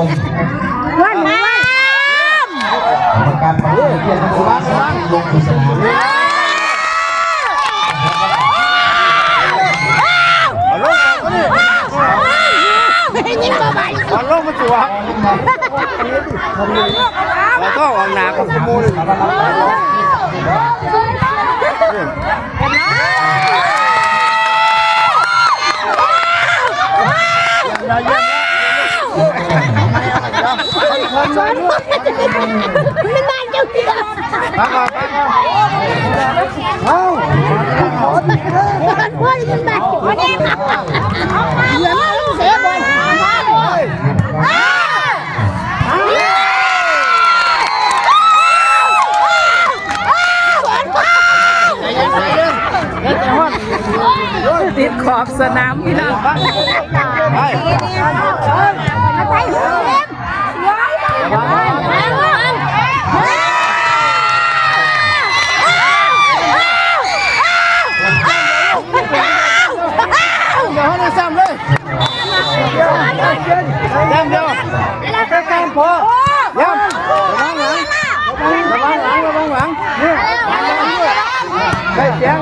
งวันกรรมการฝ่ายเกียรติสุภาพลงสนามยิ่งมาใหม่ มันลงมาตัวเราต้องวางหนาของขโมยไม่บ้านเจ้าเดียวพ่อยังแบบวันนี้เหลือลูกเสียบอลติดขอบสนามพี่น้องเดี๋ยวให้ซ้ำเลยแต้มเดียวแต้มพอย้ำระวังหลังนี่ใกล้เสียง